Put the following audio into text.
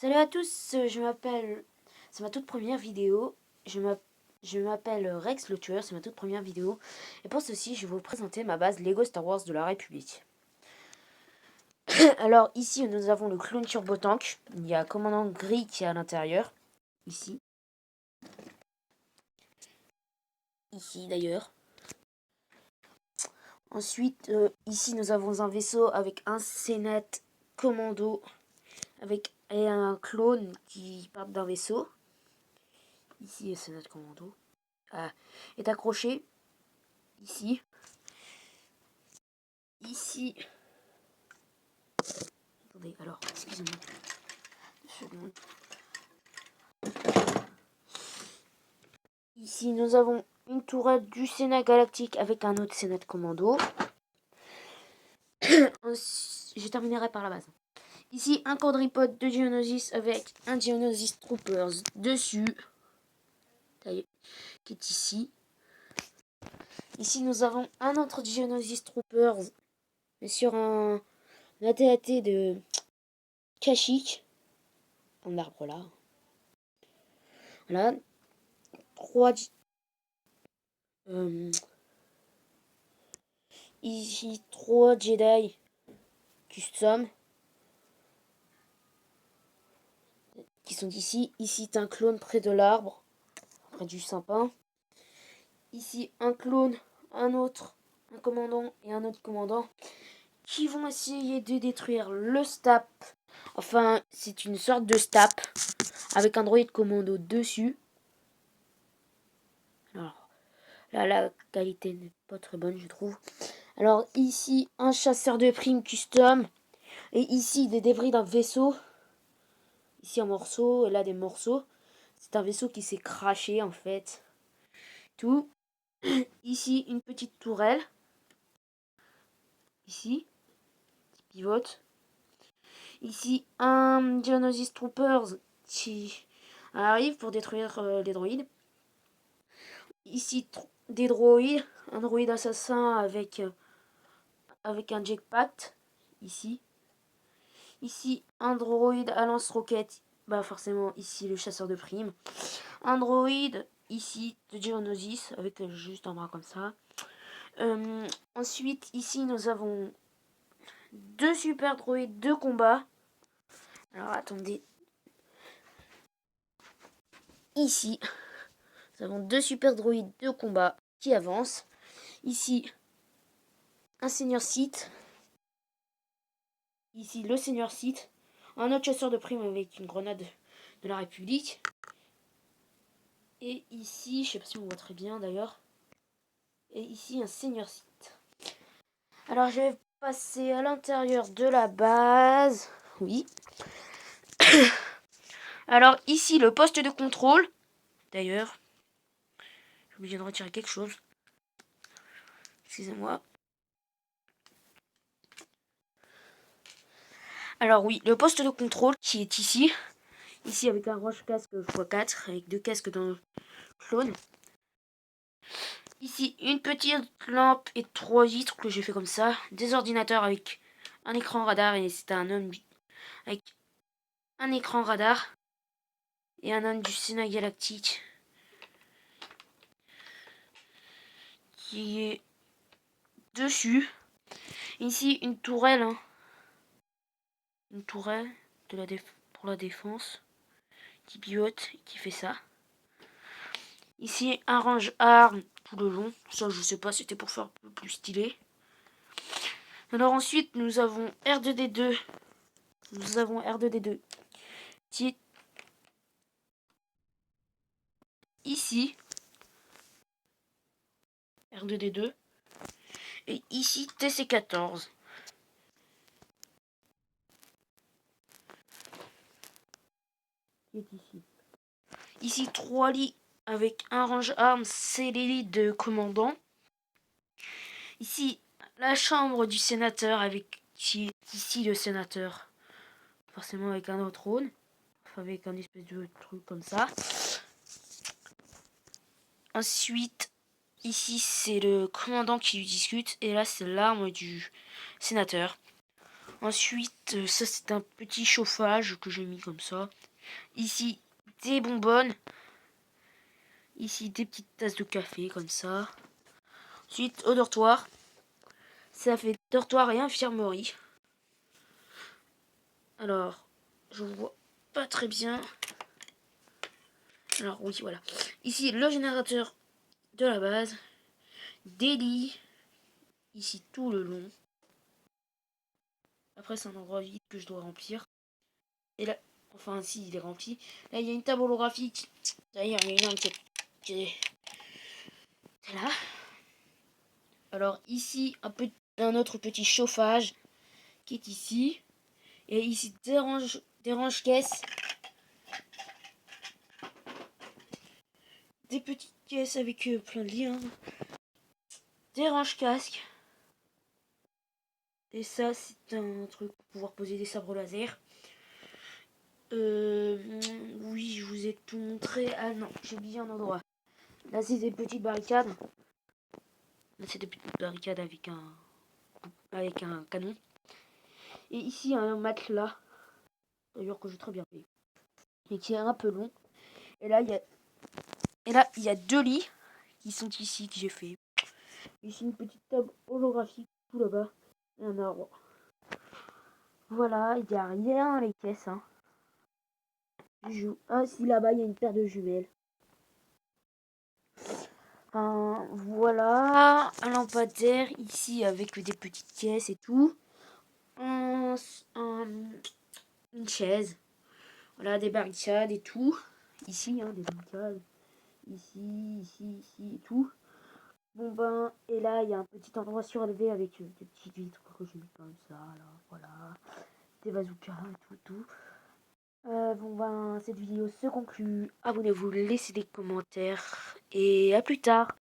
Salut à tous, je m'appelle... C'est ma toute première vidéo. Je m'appelle Rex le tueur, c'est ma toute première vidéo. Et pour ceci, je vais vous présenter ma base Lego Star Wars de la République. Alors ici, nous avons le clone Turbo Tank. Il y a commandant gris qui est à l'intérieur. Ici. Ici d'ailleurs. Ensuite, ici, nous avons un vaisseau avec un Sénat commando. Et un clone qui part d'un vaisseau. Ici, le Sénat commando. Est accroché. Ici. Ici. Attendez, alors, excusez-moi. 2 secondes. Ici, nous avons une tourelle du Sénat galactique avec un autre Sénat commando. Je terminerai par la base. Ici, un quadripode de Geonosis avec un Geonosis Troopers dessus. Qui est ici. Ici, nous avons un autre Geonosis Troopers, mais sur un AT-AT de Kashyyyk. Un arbre là. Voilà. 3 ici 3 Jedi custom qui sont ici. Ici un clone près de l'arbre, près du sapin. Ici un clone, un autre, un commandant et un autre commandant qui vont essayer de détruire le STAP. Enfin, c'est une sorte de STAP avec un droïde commando dessus. Alors là, la qualité n'est pas très bonne, je trouve. Alors ici, un chasseur de primes custom. Et ici, des débris d'un vaisseau. Ici, un morceau, et là, des morceaux. C'est un vaisseau qui s'est craché, en fait. Tout. Ici, une petite tourelle. Ici, qui pivote. Ici, un Geonosis Troopers qui arrive pour détruire les droïdes. Ici, des droïdes. Un droïde assassin avec un jetpack. Ici. Ici, un droïde à lance-roquette. Bah forcément, ici, le chasseur de primes. Un droïde, ici, de Geonosis, avec juste un bras comme ça. Ensuite, ici, nous avons 2 super droïdes de combat. Alors, attendez. Ici, nous avons 2 super droïdes de combat qui avancent. Ici, un Seigneur Sith. Ici, le Seigneur Sith. Un autre chasseur de primes avec une grenade de la République. Et ici, je sais pas si on voit très bien d'ailleurs. Et ici, un Seigneur Sith. Alors, je vais passer à l'intérieur de la base. Oui. Alors, ici, le poste de contrôle. D'ailleurs, je suis obligé de retirer quelque chose. Excusez-moi. Alors oui, le poste de contrôle qui est ici. Ici avec un roche casque x4 avec 2 casques dans le clone. Ici une petite lampe et 3 vitres que j'ai fait comme ça. Des ordinateurs avec un écran radar et c'est un homme avec un écran radar. Et un homme du Sénat galactique qui est dessus. Ici une tourelle. Hein. Une tourelle pour la défense. Qui pivote, qui fait ça. Ici, un range-armes tout le long. Ça, je sais pas, c'était pour faire un peu plus stylé. Alors ensuite, nous avons R2D2. Nous avons R2D2 qui est ici. R2D2. Et ici, TC14. Qui est ici. Ici, 3 lits avec un range-armes. C'est les lits de commandant. Ici, la chambre du sénateur avec qui est ici le sénateur. Forcément avec un autre trône. Enfin, avec un espèce de truc comme ça. Ensuite, ici c'est le commandant qui lui discute. Et là c'est l'arme du sénateur. Ensuite, ça c'est un petit chauffage que j'ai mis comme ça. Ici, des bonbonnes. Ici, des petites tasses de café comme ça. Ensuite, au dortoir. Ça fait dortoir et infirmerie. Alors, je vois pas très bien. Alors oui, voilà. Ici, le générateur de la base. Des lits. Ici, tout le long. Après, c'est un endroit vide que je dois remplir. Et là, enfin, si, il est rempli. Là, il y a une table holographique. D'ailleurs, il y a une lampe qui est là. Alors, ici, un autre petit chauffage qui est ici. Et ici, des range-caisses. Des petites caisses avec plein de liens. Des range-casques. Et ça, c'est un truc pour pouvoir poser des sabres laser. Oui, je vous ai tout montré. Ah non, j'ai oublié un endroit. Là, c'est des petites barricades. Là, c'est des petites barricades avec un canon. Et ici, un matelas. D'ailleurs, que j'ai très bien fait. Et qui est un peu long. Et là, il y a deux lits qui sont ici, que j'ai fait. Ici, une petite table holographique, tout là-bas. Et un arbre. Voilà, il n'y a rien dans les caisses. Hein. Ah, si, là-bas, il y a une paire de jumelles. Voilà, un lampadaire ici avec des petites caisses et tout. Une chaise. Voilà, des barricades et tout. Ici, hein, des barricades. Ici et tout. Bon ben, et là, il y a un petit endroit surélevé avec des petites vitres que j'ai mis comme ça, là, voilà. Des bazookas et tout. Bon ben, cette vidéo se conclut. Abonnez-vous, laissez des commentaires et à plus tard.